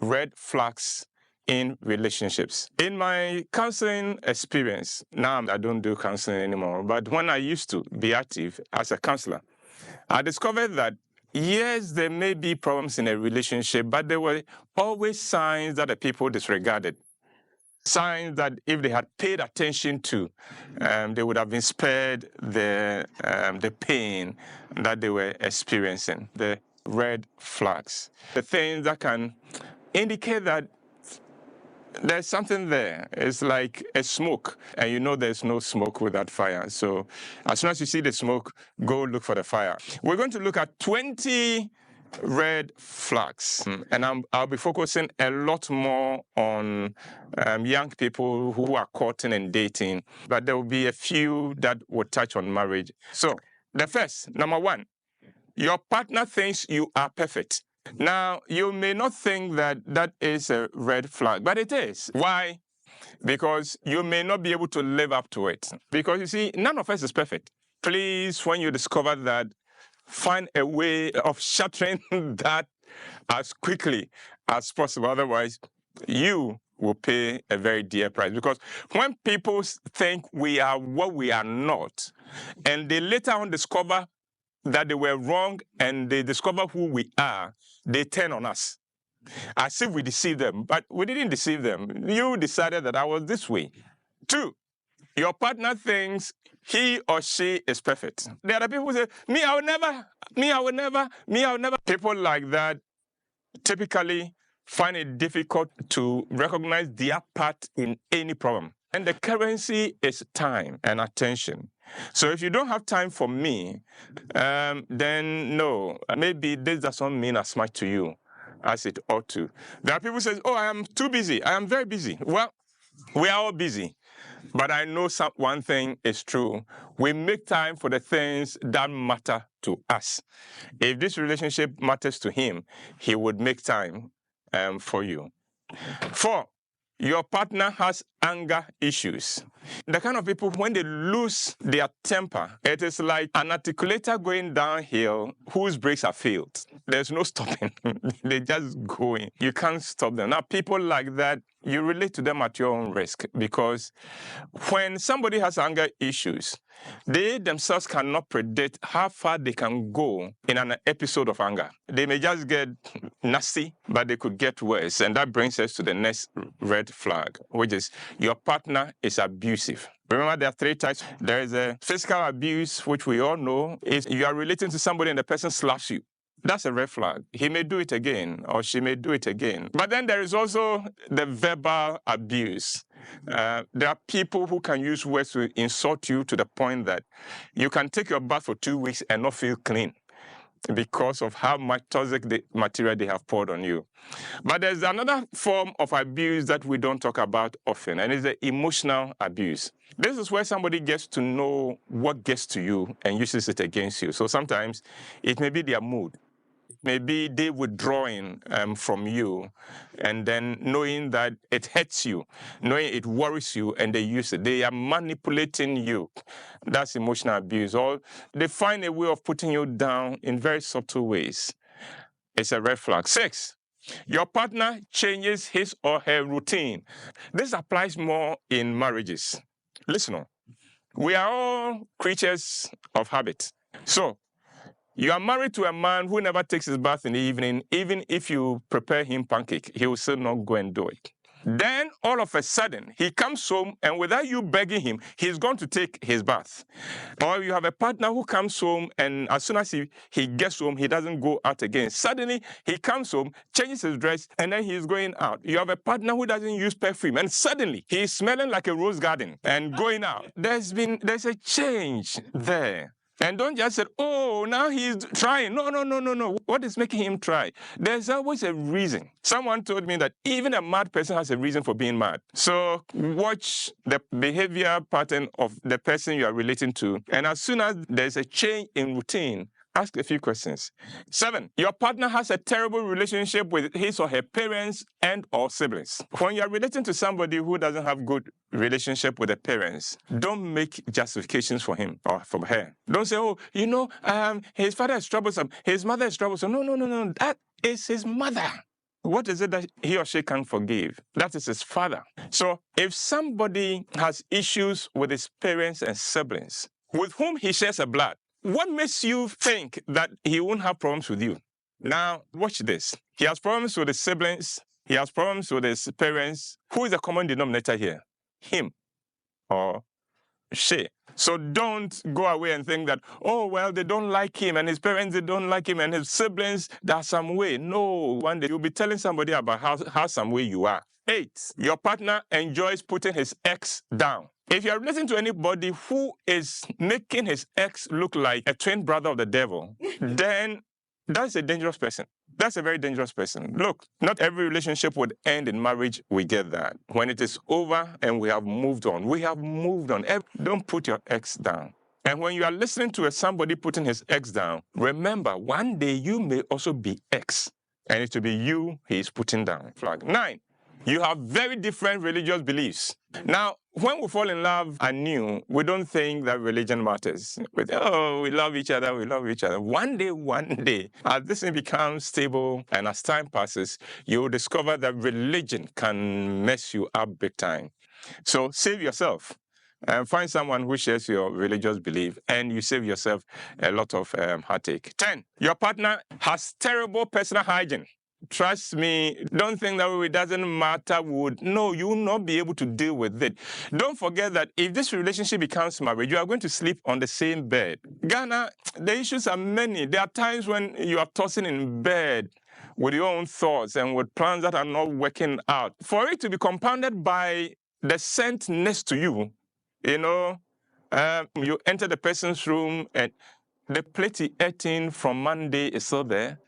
red flags in relationships. In my counseling experience, now I don't do counseling anymore, but when I used to be active as a counselor, I discovered that yes, there may be problems in a relationship, but there were always signs that the people disregarded. Signs that if they had paid attention to, they would have been spared the pain that they were experiencing. The red flags, the things that can indicate that there's something there. It's like a smoke, and you know there's no smoke without fire. So as soon as you see the smoke, go look for the fire. We're going to look at 20 red flags, and I'll be focusing a lot more on young people who are courting and dating, but there will be a few that will touch on marriage. So the first, number one, your partner thinks you are perfect. Now, you may not think that that is a red flag, but it is. Why? Because you may not be able to live up to it. Because you see, none of us is perfect. Please, when you discover that, find a way of shattering that as quickly as possible. Otherwise, you will pay a very dear price. Because when people think we are what we are not, and they later on discover that they were wrong and they discover who we are, they turn on us as if we deceived them. But we didn't deceive them. You decided that I was this way. 2, your partner thinks he or she is perfect. There are people who say, me, I will never, me, I will never, me, I will never. People like that typically find it difficult to recognize their part in any problem. And the currency is time and attention. So if you don't have time for me, then no, maybe this doesn't mean as much to you as it ought to. There are people who say, oh, I am too busy. I am very busy. Well, we are all busy. But I know one thing is true. We make time for the things that matter to us. If this relationship matters to him, he would make time for you. 4, your partner has anger issues. The kind of people, when they lose their temper, it is like an articulator going downhill whose brakes are failed. There's no stopping. They're just going. You can't stop them. Now, people like that, you relate to them at your own risk, because when somebody has anger issues, they themselves cannot predict how far they can go in an episode of anger. They may just get nasty, but they could get worse. And that brings us to the next red flag, which is your partner is abusive. Remember, there are 3 types. There is a physical abuse, which we all know, is you are relating to somebody and the person slaps you. That's a red flag. He may do it again, or she may do it again. But then there is also the verbal abuse. There are people who can use words to insult you to the point that you can take your bath for 2 weeks and not feel clean because of how much toxic material they have poured on you. But there's another form of abuse that we don't talk about often, and it's the emotional abuse. This is where somebody gets to know what gets to you and uses it against you. So sometimes it may be their mood. Maybe they withdrawing from you, and then knowing that it hurts you, knowing it worries you, and they use it. They are manipulating you. That's emotional abuse. Or they find a way of putting you down in very subtle ways. It's a red flag. 6, your partner changes his or her routine. This applies more in marriages. Listen on. We are all creatures of habit. So, you are married to a man who never takes his bath in the evening. Even if you prepare him pancake, he will still not go and do it. Then, all of a sudden, he comes home, and without you begging him, he's going to take his bath. Or you have a partner who comes home, and as soon as he gets home, he doesn't go out again. Suddenly, he comes home, changes his dress, and then he's going out. You have a partner who doesn't use perfume, and suddenly, he's smelling like a rose garden and going out. There's a change there. And don't just say, oh, now he's trying. No. What is making him try? There's always a reason. Someone told me that even a mad person has a reason for being mad. So watch the behavior pattern of the person you are relating to. And as soon as there's a change in routine, ask a few questions. 7, your partner has a terrible relationship with his or her parents and or siblings. When you're relating to somebody who doesn't have good relationship with the parents, don't make justifications for him or for her. Don't say, oh, his father is troublesome, his mother is troublesome. No. That is his mother. What is it that he or she can't forgive? That is his father. So if somebody has issues with his parents and siblings, with whom he shares a blood, what makes you think that he won't have problems with you? Now, watch this. He has problems with his siblings. He has problems with his parents. Who is the common denominator here? Him or she. So don't go away and think that, oh, well, they don't like him, and his parents, they don't like him, and his siblings, there's some way. No, one day you'll be telling somebody about how some way you are. 8, your partner enjoys putting his ex down. If you're listening to anybody who is making his ex look like a twin brother of the devil, then that's a dangerous person. That's a very dangerous person. Look, not every relationship would end in marriage. We get that. When it is over and we have moved on, we have moved on. Don't put your ex down. And when you are listening to somebody putting his ex down, remember, one day you may also be ex. And it will be you he is putting down. Flag. 9, you have very different religious beliefs. Now, when we fall in love anew, we don't think that religion matters. We love each other, we love each other. One day, as this thing becomes stable and as time passes, you will discover that religion can mess you up big time. So save yourself and find someone who shares your religious belief, and you save yourself a lot of heartache. 10, your partner has terrible personal hygiene. Trust me, don't think that it doesn't matter. No, you will not be able to deal with it. Don't forget that if this relationship becomes marriage, you are going to sleep on the same bed. Ghana, the issues are many. There are times when you are tossing in bed with your own thoughts and with plans that are not working out. For it to be compounded by the scent next to you, you enter the person's room and the plate he ate in from Monday is still there.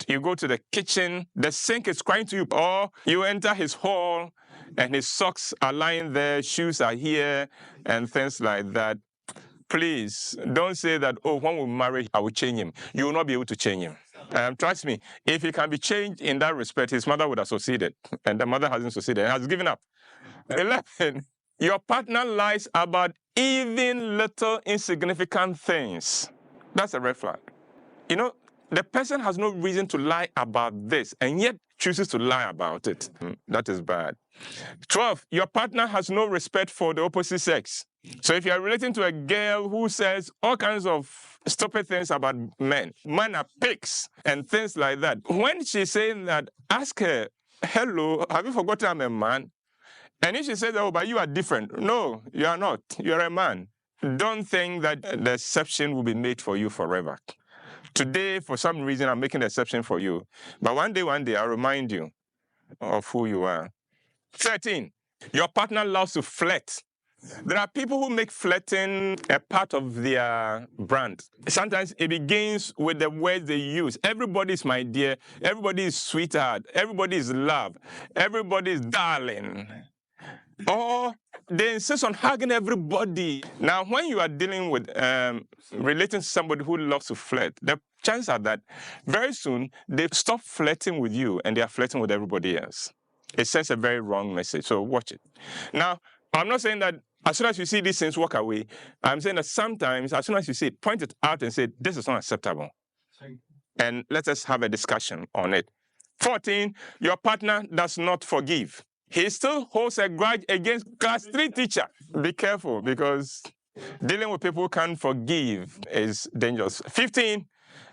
You go to the kitchen, the sink is crying to you, or you enter his hall and his socks are lying there, shoes are here, and things like that. Please, don't say that, when we marry, I will change him. You will not be able to change him. Trust me, if he can be changed in that respect, his mother would have succeeded, and the mother hasn't succeeded, and has given up. 11, your partner lies about even little insignificant things. That's a red flag. The person has no reason to lie about this and yet chooses to lie about it. That is bad. 12, your partner has no respect for the opposite sex. So if you are relating to a girl who says all kinds of stupid things about men are pigs and things like that, when she's saying that, ask her, hello, have you forgotten I'm a man? And if she says, but you are different. No, you are not. You are a man. Don't think that the exception will be made for you forever. Today, for some reason, I'm making an exception for you. But one day, I'll remind you of who you are. 13, your partner loves to flirt. There are people who make flirting a part of their brand. Sometimes it begins with the words they use. Everybody is my dear. Everybody is sweetheart. Everybody is love. Everybody is darling. Or they insist on hugging everybody. Now, when you are dealing with relating to somebody who loves to flirt, the chances are that very soon they stop flirting with you and they are flirting with everybody else. It sends a very wrong message. So watch it. Now, I'm not saying that as soon as you see these things, walk away. I'm saying that sometimes, as soon as you see it, point it out and say, this is not acceptable. And let us have a discussion on it. 14, your partner does not forgive. He still holds a grudge against class 3 teacher. Be careful, because dealing with people who can't forgive is dangerous. 15,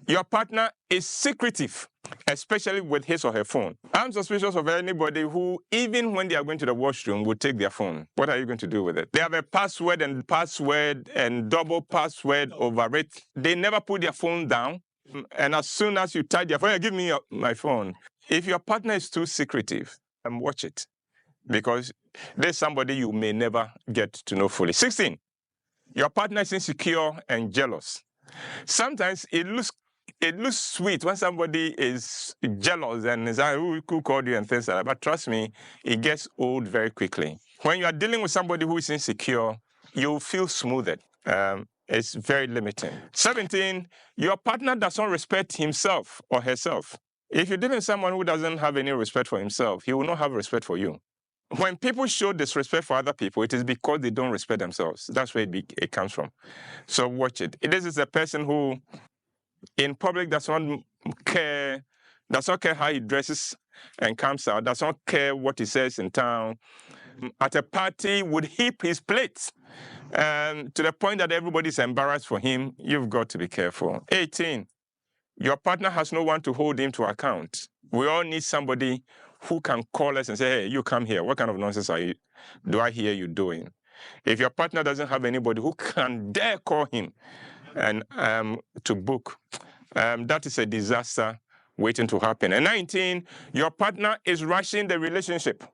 your partner is secretive, especially with his or her phone. I'm suspicious of anybody who, even when they are going to the washroom, will take their phone. What are you going to do with it? They have a password and double password over it. They never put their phone down. And as soon as you tie their phone, give me my phone. If your partner is too secretive, watch it. Because there's somebody you may never get to know fully. 16, your partner is insecure and jealous. Sometimes it looks sweet when somebody is jealous and is like, who called you and things like that. But trust me, it gets old very quickly. When you are dealing with somebody who is insecure, you'll feel smoothed. It's very limiting. 17, your partner does not respect himself or herself. If you're dealing with someone who doesn't have any respect for himself, he will not have respect for you. When people show disrespect for other people, it is because they don't respect themselves. That's where it comes from. So watch it. This is a person who, in public, does not care Does not care how he dresses and comes out. Does not care what he says in town. At a party, would heap his plates to the point that everybody's embarrassed for him. You've got to be careful. 18, your partner has no one to hold him to account. We all need somebody who can call us and say, hey, you come here. What kind of nonsense do I hear you doing? If your partner doesn't have anybody who can dare call him and to book, that is a disaster waiting to happen. And 19, your partner is rushing the relationship.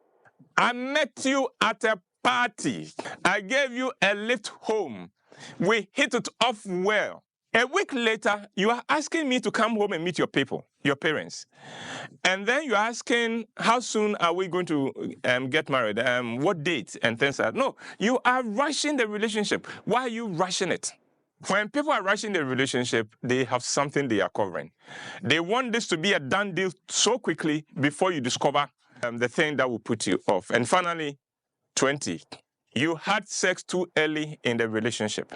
I met you at a party. I gave you a lift home. We hit it off well. A week later, you are asking me to come home and meet your people, your parents. And then you're asking, how soon are we going to get married? What date? And things like that. No, you are rushing the relationship. Why are you rushing it? When people are rushing the relationship, they have something they are covering. They want this to be a done deal so quickly before you discover the thing that will put you off. And finally, 20, you had sex too early in the relationship.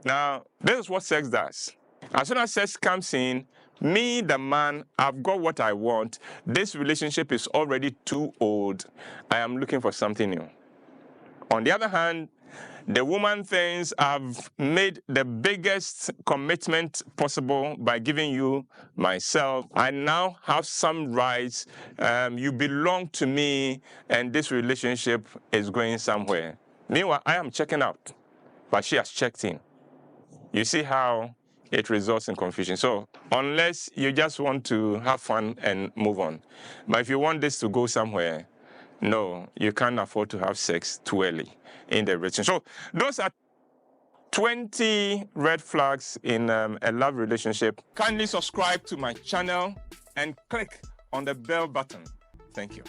Now, this is what sex does. As soon as sex comes in, me, the man, I've got what I want. This relationship is already too old. I am looking for something new. On the other hand, the woman thinks I've made the biggest commitment possible by giving you myself. I now have some rights. You belong to me, and this relationship is going somewhere. Meanwhile, I am checking out, but she has checked in. You see how it results in confusion. So unless you just want to have fun and move on, but if you want this to go somewhere, no, you can't afford to have sex too early in the relationship. So those are 20 red flags in a love relationship. Kindly subscribe to my channel and click on the bell button. Thank you.